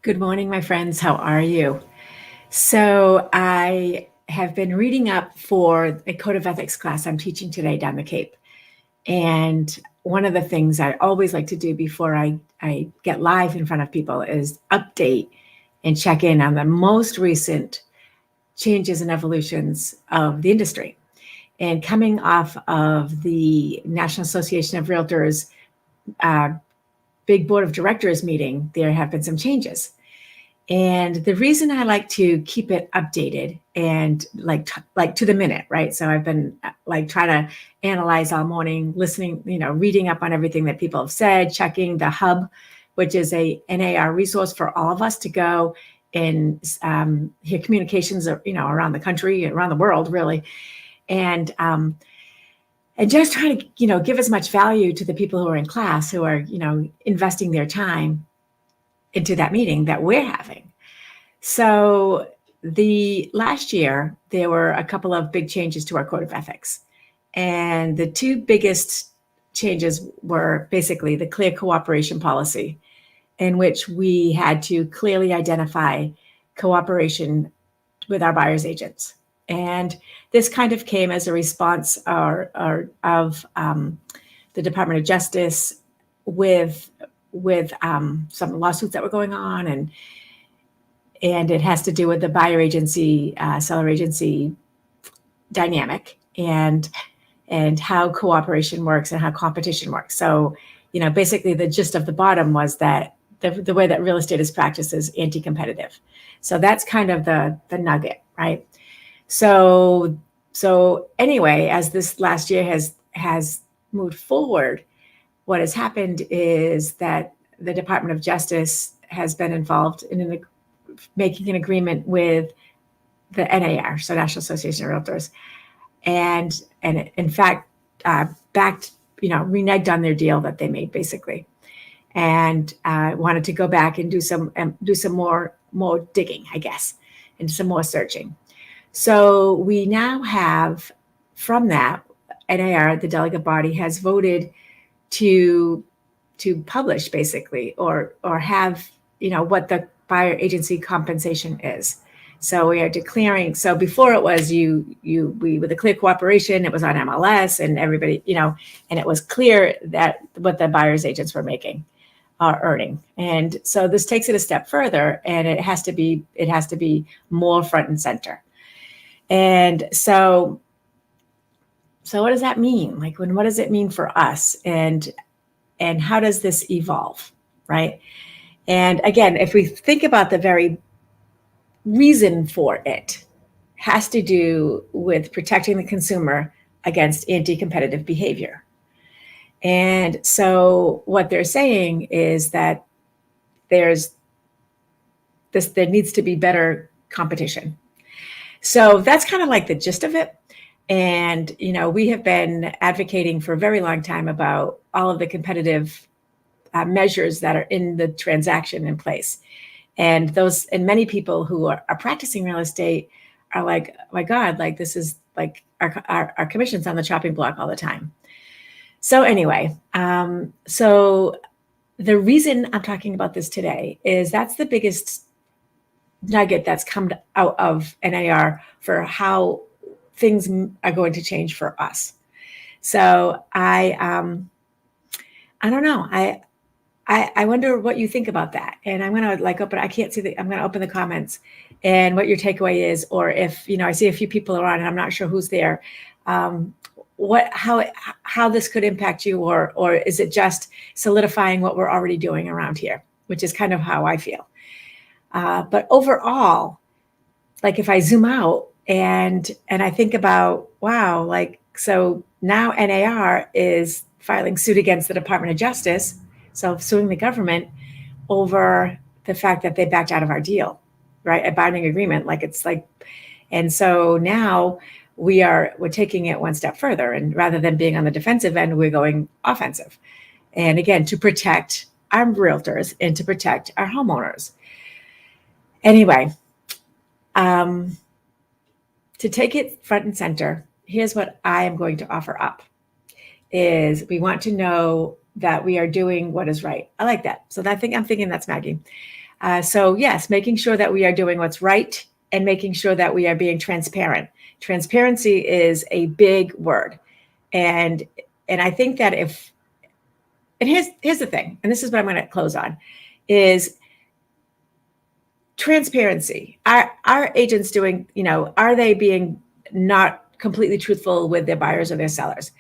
Good morning, my friends. How are you? So, I have been reading up for a code of ethics class I'm teaching today down the Cape. And one of the things I always like to do before I get live in front of people is update and check in on the most recent changes and evolutions of the industry. And coming off of the National Association of Realtors big board of directors meeting, there have been some changes. And the reason I like to keep it updated and like to the minute, right? So I've been like trying to analyze all morning, listening, reading up on everything that people have said, checking the hub, which is a NAR resource for all of us to go and hear communications, around the country, around the world, really, and just trying to give as much value to the people who are in class, who are investing their time into that meeting that we're having. So the last year, there were a couple of big changes to our code of ethics. And the two biggest changes were basically the clear cooperation policy, in which we had to clearly identify cooperation with our buyer's agents. And this kind of came as a response of the Department of Justice with some lawsuits that were going on, and it has to do with the buyer agency, seller agency dynamic, and how cooperation works and how competition works. So, basically the gist of the bottom was that the way that real estate is practiced is anti-competitive. So that's kind of the nugget, right? So anyway, as this last year has moved forward, what has happened is that the Department of Justice has been involved in making an agreement with the NAR, so National Association of Realtors, and in fact backed, reneged on their deal that they made, basically, and wanted to go back and do some more digging, I guess, and some more searching. So we now have, from that, NAR, the delegate body, has voted to publish, basically, or have what the buyer agency compensation is. So we are declaring. So before it was we with a clear cooperation, it was on MLS and everybody, and it was clear that what the buyer's agents were making are earning. And so this takes it a step further, and it has to be more front and center. And so what does that mean? Like, what does it mean for us? And how does this evolve, right? And again, if we think about the very reason for it, has to do with protecting the consumer against anti-competitive behavior. And so what they're saying is that there needs to be better competition. So that's kind of like the gist of it. And, we have been advocating for a very long time about all of the competitive measures that are in the transaction in place. And many people who are practicing real estate are like, oh my God, like this is like our commission's on the chopping block all the time. So anyway, so the reason I'm talking about this today is that's the biggest nugget that's come out of NAR for how things are going to change for us. So I don't know. I wonder what you think about that. And I'm going to I can't see I'm going to open the comments and what your takeaway is, or if, I see a few people are on and I'm not sure who's there. How this could impact you, or is it just solidifying what we're already doing around here, which is kind of how I feel. But overall, like if I zoom out and I think about, wow, like, so now NAR is filing suit against the Department of Justice, so suing the government over the fact that they backed out of our deal, right? A binding agreement, and so now we're taking it one step further, and rather than being on the defensive end, we're going offensive. And again, to protect our realtors and to protect our homeowners. Anyway, to take it front and center, here's what I am going to offer up is we want to know that we are doing what is right. I like that. So I'm thinking that's Maggie. So yes, making sure that we are doing what's right and making sure that we are being transparent. Transparency is a big word. And I think that here's the thing, and this is what I'm going to close on, is transparency. Are agents doing, are they being not completely truthful with their buyers or their sellers?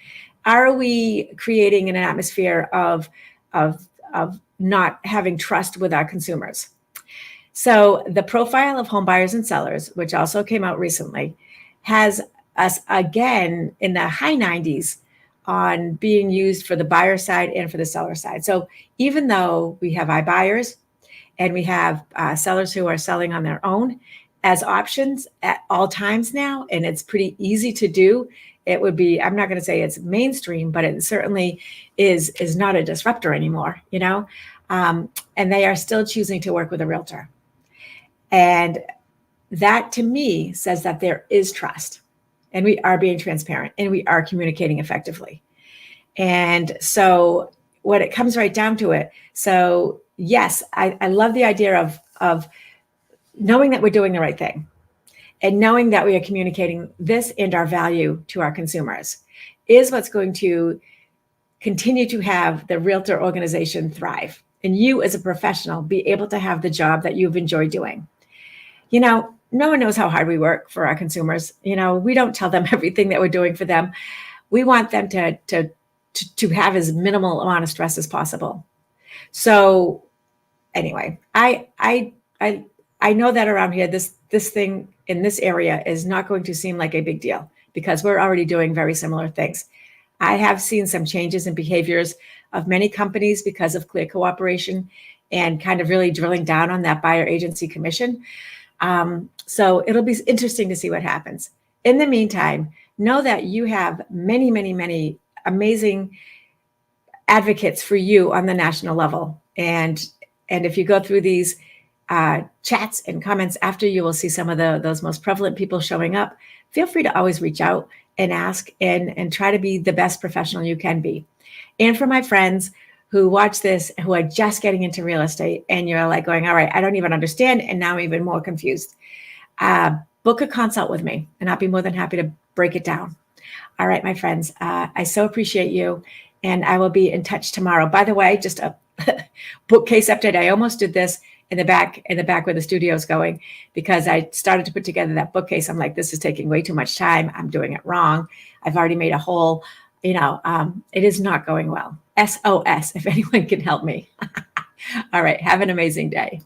Are we creating an atmosphere of not having trust with our consumers? So the profile of home buyers and sellers, which also came out recently, has us again in the high 90s on being used for the buyer side and for the seller side. So even though we have iBuyers and we have sellers who are selling on their own as options at all times now, and it's pretty easy to do. It would be, I'm not going to say it's mainstream, but it certainly is not a disruptor anymore, and they are still choosing to work with a realtor. And that to me says that there is trust and we are being transparent and we are communicating effectively. And so when it comes right down to it, so yes, I love the idea of knowing that we're doing the right thing and knowing that we are communicating this and our value to our consumers is what's going to continue to have the realtor organization thrive. And you as a professional be able to have the job that you've enjoyed doing. No one knows how hard we work for our consumers. We don't tell them everything that we're doing for them. We want them to have as minimal amount of stress as possible. So anyway, I know that around here, this thing in this area is not going to seem like a big deal because we're already doing very similar things. I have seen some changes in behaviors of many companies because of clear cooperation and kind of really drilling down on that buyer agency commission. So it'll be interesting to see what happens. In the meantime, know that you have many, many, many amazing advocates for you on the national level. And if you go through these chats and comments after, you will see some of those most prevalent people showing up. Feel free to always reach out and ask and try to be the best professional you can be. And for my friends who watch this, who are just getting into real estate and you're like going, all right, I don't even understand. And now I'm even more confused. Book a consult with me and I'll be more than happy to break it down. All right, my friends, I so appreciate you. And I will be in touch tomorrow. By the way, just a bookcase update. I almost did this in the back where the studio is going because I started to put together that bookcase. I'm like, this is taking way too much time. I'm doing it wrong. I've already made a whole, it is not going well. SOS, if anyone can help me. All right. Have an amazing day.